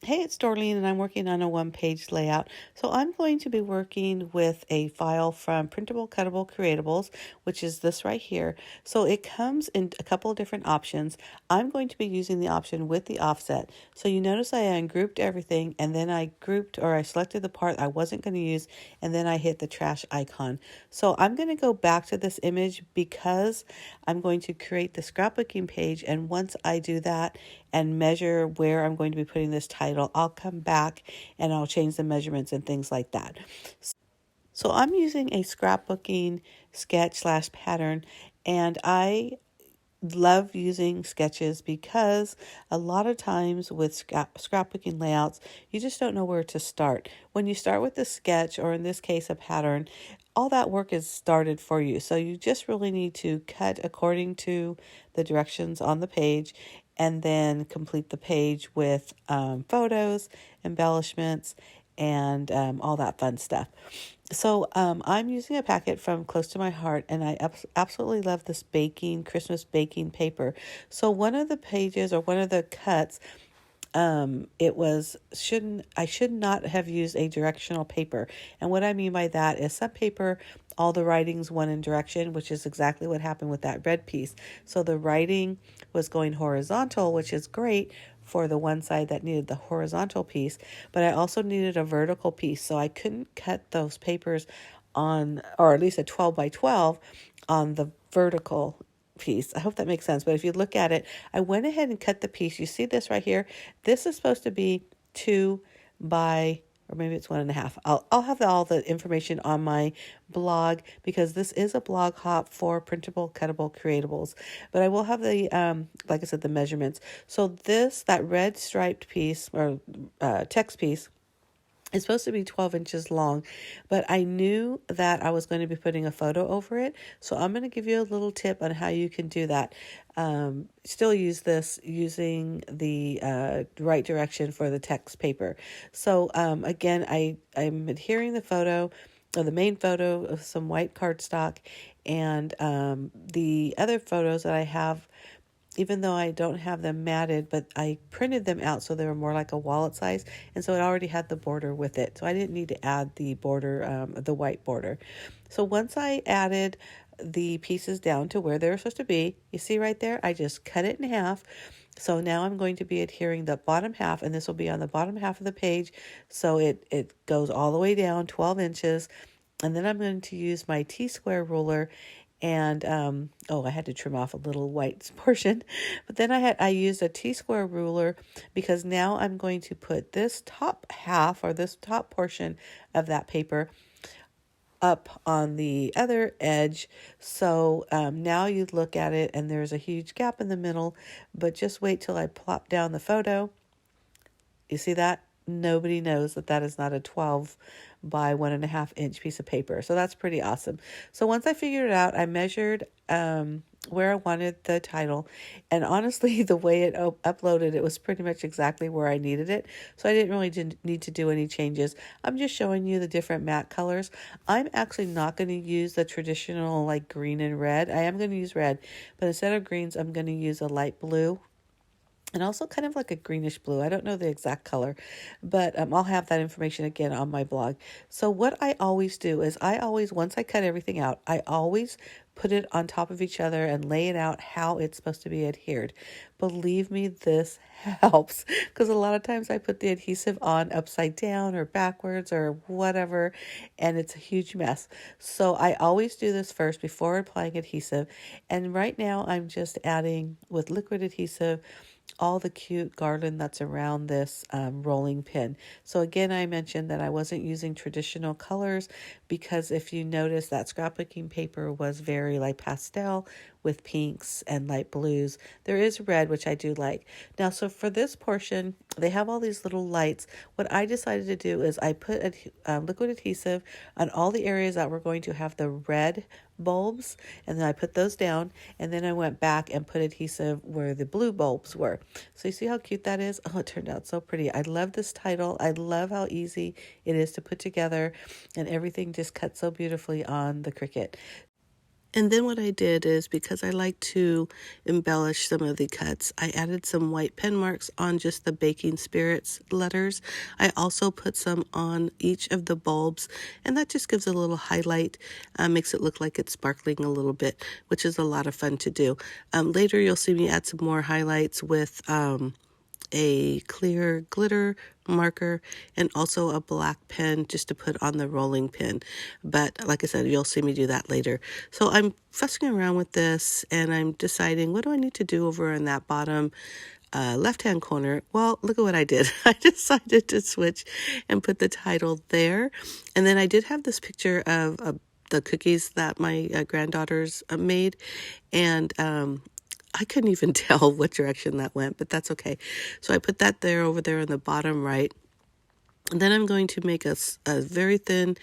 Hey, it's Dorleen, and I'm working on a one-page layout. So I'm going to be working with a file from Printable Cuttable Creatables, which is this right here. So it comes in a couple of different options. I'm going to be using the option with the offset. So you notice I ungrouped everything, and then I selected the part I wasn't going to use, and then I hit the trash icon. So I'm going to go back to this image because I'm going to create the scrapbooking page, and once I do that and measure where I'm going to be putting this title, I'll come back and I'll change the measurements and things like that. So I'm using a scrapbooking sketch slash pattern, and I love using sketches because a lot of times with scrapbooking layouts, you just don't know where to start. When you start with a sketch, or in this case, a pattern, all that work is started for you. So you just really need to cut according to the directions on the page and then complete the page with photos, embellishments, and all that fun stuff. So I'm using a packet from Close to My Heart, and I absolutely love this Christmas baking paper. So one of the pages, or one of the cuts, I should not have used a directional paper. And what I mean by that is some paper, all the writings went in direction, which is exactly what happened with that red piece. So the writing was going horizontal, which is great for the one side that needed the horizontal piece, but I also needed a vertical piece. So I couldn't cut those papers on, or at least a 12 by 12 on the vertical piece. I hope that makes sense. But if you look at it, I went ahead and cut the piece. You see this right here? This is supposed to be 2 by, or maybe it's 1.5. I'll have all the information on my blog, because this is a blog hop for Printable Cuttable Creatables. But I will have the, like I said, the measurements. So that red striped piece, or text piece, it's supposed to be 12 inches long, but I knew that I was going to be putting a photo over it. So I'm going to give you a little tip on how you can do that. Still use this using the right direction for the text paper. So again, I'm adhering the photo, or the main photo, of some white cardstock, and the other photos that I have, even though I don't have them matted, but I printed them out so they were more like a wallet size. And so it already had the border with it. So I didn't need to add the border, the white border. So once I added the pieces down to where they were supposed to be, you see right there, I just cut it in half. So now I'm going to be adhering the bottom half, and this will be on the bottom half of the page. So it goes all the way down 12 inches. And then I'm going to use my T-square ruler, and I had to trim off a little white portion, but then I used a T-square ruler, because now I'm going to put this top half, or this top portion of that paper, up on the other edge. So now you look at it and there's a huge gap in the middle, but just wait till I plop down the photo. You see that? Nobody knows that that is not a 12 by 1.5 inch piece of paper. So that's pretty awesome. So once I figured it out, I measured where I wanted the title. And honestly, the way it uploaded, it was pretty much exactly where I needed it. So I didn't really need to do any changes. I'm just showing you the different matte colors. I'm actually not going to use the traditional like green and red. I am going to use red, but instead of greens, I'm going to use a light blue, and also kind of like a greenish blue. I don't know the exact color, but I'll have that information again on my blog. So what I always do is once I cut everything out, I always put it on top of each other and lay it out how it's supposed to be adhered. Believe me, this helps, because a lot of times I put the adhesive on upside down or backwards or whatever, and it's a huge mess. So I always do this first before applying adhesive. And right now I'm just adding with liquid adhesive all the cute garland that's around this rolling pin. So again, I mentioned that I wasn't using traditional colors, because if you notice, that scrapbooking paper was very like pastel with pinks and light blues. There is red, which I do like. Now, so for this portion, they have all these little lights. What I decided to do is I put liquid adhesive on all the areas that were going to have the red bulbs, and then I put those down, and then I went back and put adhesive where the blue bulbs were. So you see how cute that is? Oh, it turned out so pretty. I love this title. I love how easy it is to put together, and everything just cuts so beautifully on the Cricut. And then what I did is, because I like to embellish some of the cuts, I added some white pen marks on just the baking spirits letters. I also put some on each of the bulbs, and that just gives a little highlight, makes it look like it's sparkling a little bit, which is a lot of fun to do. Later you'll see me add some more highlights with a clear glitter marker and also a black pen just to put on the rolling pin. But like I said, you'll see me do that later. So I'm fussing around with this and I'm deciding, what do I need to do over in that bottom left-hand corner? Well, look at what I did. I decided to switch and put the title there. And then I did have this picture of the cookies that my granddaughters made, and I couldn't even tell what direction that went, but that's okay. So I put that there over there in the bottom right. And then I'm going to make a very thin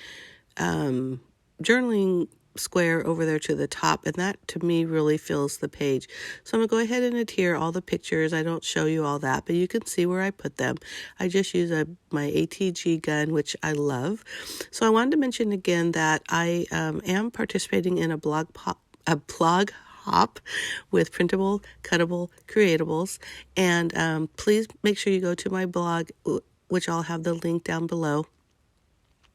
journaling square over there to the top, and that to me really fills the page. So I'm going to go ahead and adhere all the pictures. I don't show you all that, but you can see where I put them. I just use my ATG gun, which I love. So I wanted to mention again that I am participating in a blog hop with printable, cuttable, creatables. And please make sure you go to my blog, which I'll have the link down below.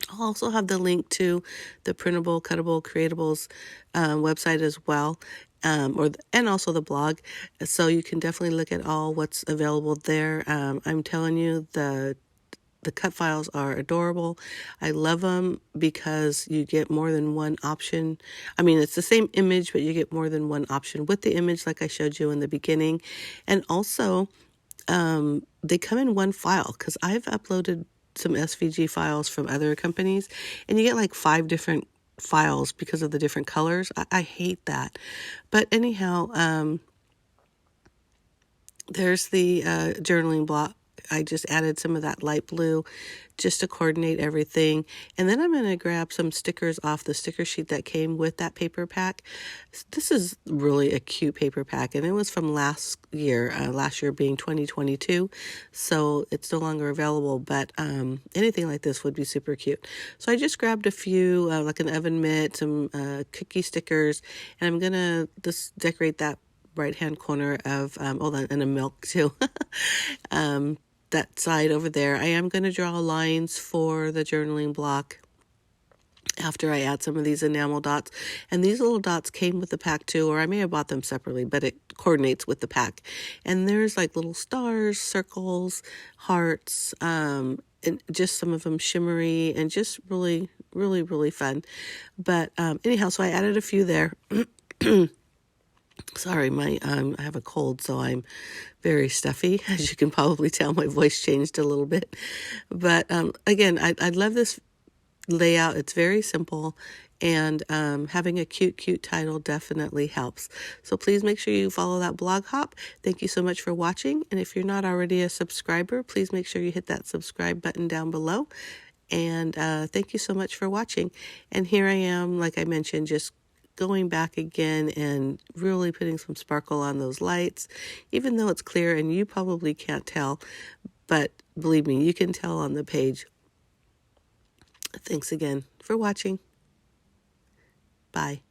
I'll also have the link to the printable, cuttable, creatables website as well, and also the blog. So you can definitely look at all what's available there. I'm telling you, the cut files are adorable. I love them because you get more than one option. I mean, it's the same image, but you get more than one option with the image, like I showed you in the beginning. And also, they come in one file, because I've uploaded some SVG files from other companies, and you get like 5 different files because of the different colors. I hate that. But anyhow, there's the journaling block. I just added some of that light blue just to coordinate everything. And then I'm going to grab some stickers off the sticker sheet that came with that paper pack. This is really a cute paper pack, and it was from last year being 2022. So it's no longer available, but anything like this would be super cute. So I just grabbed a few, like an oven mitt, some cookie stickers, and I'm going to just decorate that right-hand corner of, and a milk too. That side over there. I am going to draw lines for the journaling block after I add some of these enamel dots. And these little dots came with the pack too, or I may have bought them separately, but it coordinates with the pack. And there's like little stars, circles, hearts, and just some of them shimmery and just really, really, really fun. But anyhow, so I added a few there. Sorry, I have a cold, so I'm very stuffy. As you can probably tell, my voice changed a little bit. But again, I love this layout. It's very simple, and having a cute title definitely helps. So please make sure you follow that blog hop. Thank you so much for watching. And if you're not already a subscriber, please make sure you hit that subscribe button down below. And thank you so much for watching. And here I am, like I mentioned, just going back again and really putting some sparkle on those lights, even though it's clear and you probably can't tell, but believe me, you can tell on the page. Thanks again for watching. Bye.